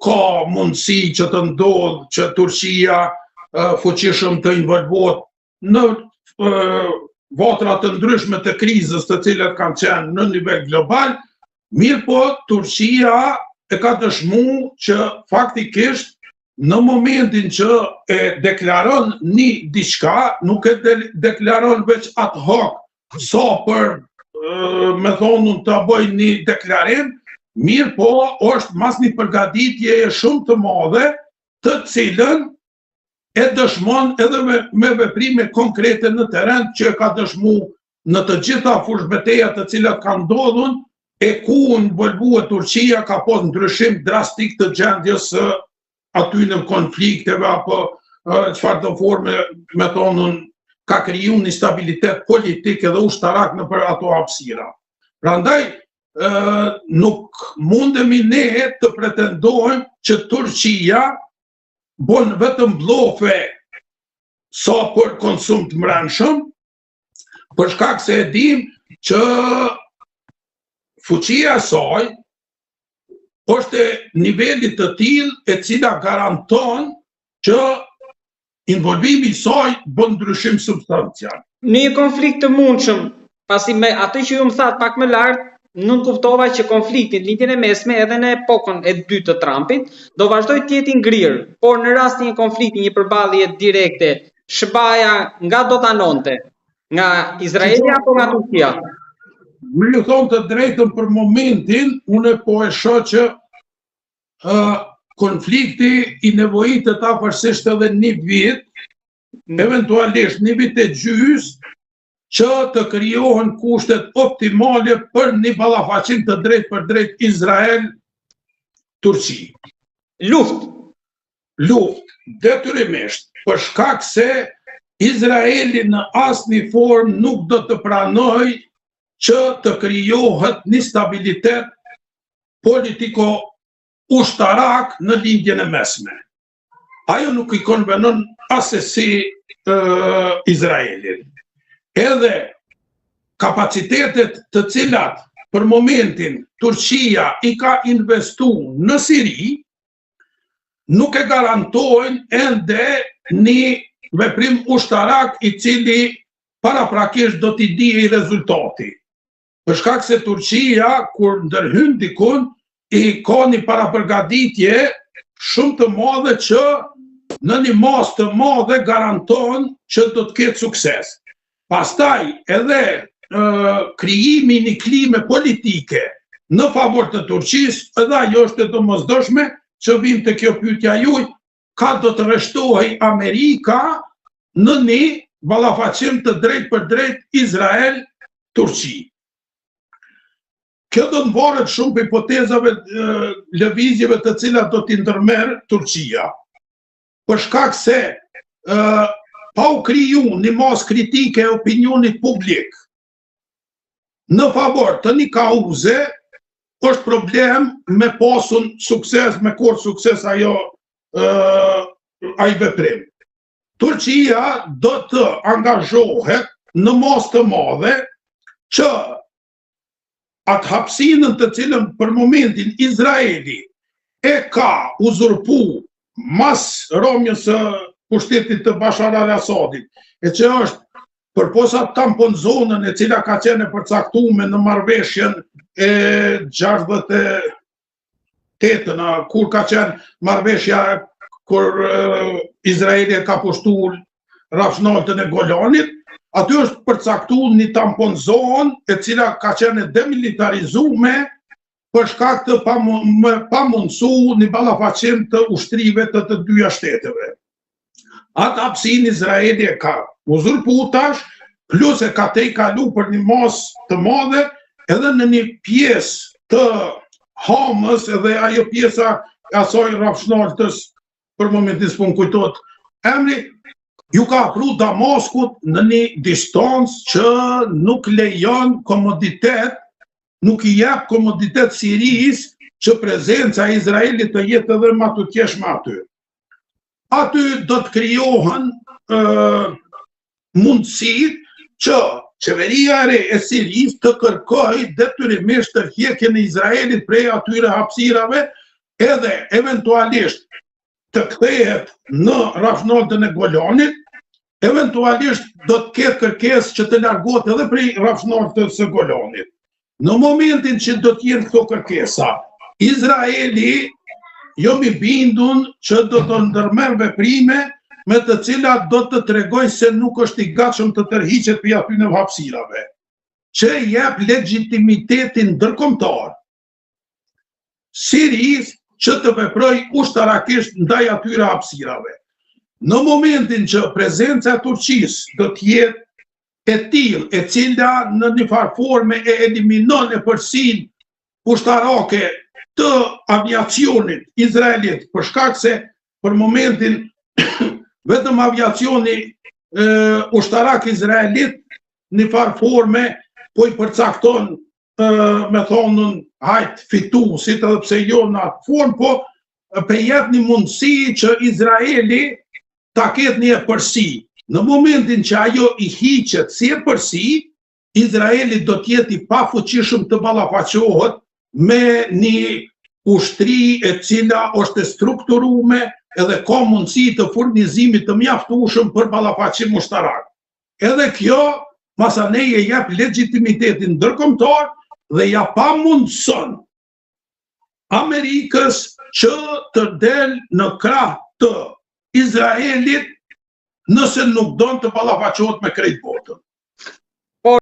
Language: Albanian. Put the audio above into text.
ka mundësi që të ndodhë që Turqia fuqishëm të involvohet në vatra të ndryshme të krizës të cilat kanë qenë në nivel global, mirë po Turqia e ka dëshmu që faktikisht në momentin që e deklaron një diçka, nuk e deklaron veç ad hoc, sa për me thonun të bëj një deklarim, mirë po është mas një përgatitje shumë të madhe, të cilën e dëshmon edhe me veprime konkrete në teren që ka dëshmu në të gjitha fushbetejat të cilat ka ndodhun, e ku në involvuar Turqia ka pas ndryshim drastik të gjendjes aty në konflikteve apo çfarë do forme me thonun ka kriju një stabilitet politik edhe ushtarak në për ato hapësira. Prandaj, nuk mundemi ne të pretendojmë që Turqia bon vetëm blofe sa për konsum të mbrëmshëm, për shkak se e dim që fuqia e saj është nivelit të tillë e cila garanton që involvimi i saj bën ndryshim substancial. Në një konflikt të mundshëm, pasi me atë që ju më thatë pak më lart, nuk kuptova që konflikti në lindjen e mesme edhe në epokën e dytë të Trumpit do vazhdoj të jetë i ngrirë, por në rast të një konflikti, një përballje direkte, SBA nga do ta nonte, nga Izraeli apo nga Turqia? Me ju thonë të drejtën për momentin, unë po e shoh që konflikti i nevojitet afërsisht edhe një vit, eventualisht një vit e gjys, që të krijohen kushtet optimale për një ballafaqim të drejt për drejt Izrael-Turqi. Luft, detyrimisht, për shkak se Izraeli në asnjë formë nuk do të pranoj që të krijohet një stabilitet politiko-ushtarak në lindjen e mesme. Ajo nuk i konvenon asesi Izraelit. Edhe kapacitetet të cilat për momentin Turqia i ka investu në Siri, nuk e garantojnë ende një veprim ushtarak i cili paraprakisht do t'i dijë rezultati. Për shkak se Turqia, kur ndërhyn dikun, i ka një parapërgatitje shumë të madhe që në një mas të madhe garanton që do të ketë sukses. Pastaj edhe krijimi një klime politike në favor të Turqisë, edhe ajo është e domosdoshme që vim të kjo pyetja juaj, ka do të rreshtohej Amerika në një ballafaqim të drejt për drejt Izrael-Turqi. Kjo do të varet shumë për hipotezave lëvizjeve të cilat do t'i ndërmerr Turqia. Për shkak se pa u kriju një mas kritike e opinionit publik në favor të një kauze, është problem me pasun sukses, me kur sukses ai veprim. Turqia do të angazhohet në mas të madhe që atë hapësinën të cilën për momentin Izraeli e ka uzurpu mas romjës së pushtetit të Bashar al-Asadit, e që është përposa tampon zonën e cila ka qenë përcaktuar në marrëveshjen e 68-ën, kur ka qenë marrëveshja kur Izraeli ka pushtuar rafshnaltën e Golanit, aty është përcaktuar një tampon zonë e cila ka qenë demilitarizuar për shkak të pamundsu një ballafaqim të ushtrive të dyja shteteve. Atë hapësinë Izraeli e ka uzurpu tash, plus e ka te i kalu për një mas të madhe edhe në një pjesë të Hamës edhe ajo pjesa asaj rafshnaltës, për momentin s'po më kujtohet emri, ju ka afru Damaskut në një distancë që nuk lejon komoditet, nuk i jep komoditet Sirisë që prezenca e Izraelit të jetë edhe më të tjeshme aty. Aty do të krijohen mundësit që qeveria e re e Sirisë të kërkojë detyrimisht tërheqjen e Izraelit prej atyre hapësirave edhe eventualisht të kthehet në rafshnoltën e Golanit, eventualisht do të ketë kërkesë që të largohet edhe prej rafshnoltës së Golanit. Në momentin që do të jenë këto kërkesa, Izraeli jo mi bindun që do të ndërmerr veprime me të cilat do të tregoj se nuk është i gatshëm të tërhiqet për atyre hapësirave, që jep legitimitetin ndërkombëtar Sirisë që të veproj ushtarakisht ndaj atyre hapësirave. Në momentin që prezenca e Turqisë do të jetë e tillë, e cila në një farë forme e eliminon e përsin ushtarake të aviacionit izraelit, për shkak se për momentin vetëm aviacioni ushtarak izraelit në farë forme po i përcakton me thonën hajt fituesit, edhe pse jo në atë formë, po jep një mundësi që Izraeli ta ketë një përsi. Në momentin që ajo i hiqet si e përsi, Izraeli do të jetë i pafuqishëm të ballafaqohet me një ushtri e cila është e strukturuar edhe ka mundësi të furnizimit të mjaftueshëm për ballafaqim ushtarak. Edhe kjo masaneje jep legitimitetin ndërkombëtar dhe ja pamundson Amerikës që të del në krah të Izraelit nëse nuk don të ballafaqohet me krejt botën.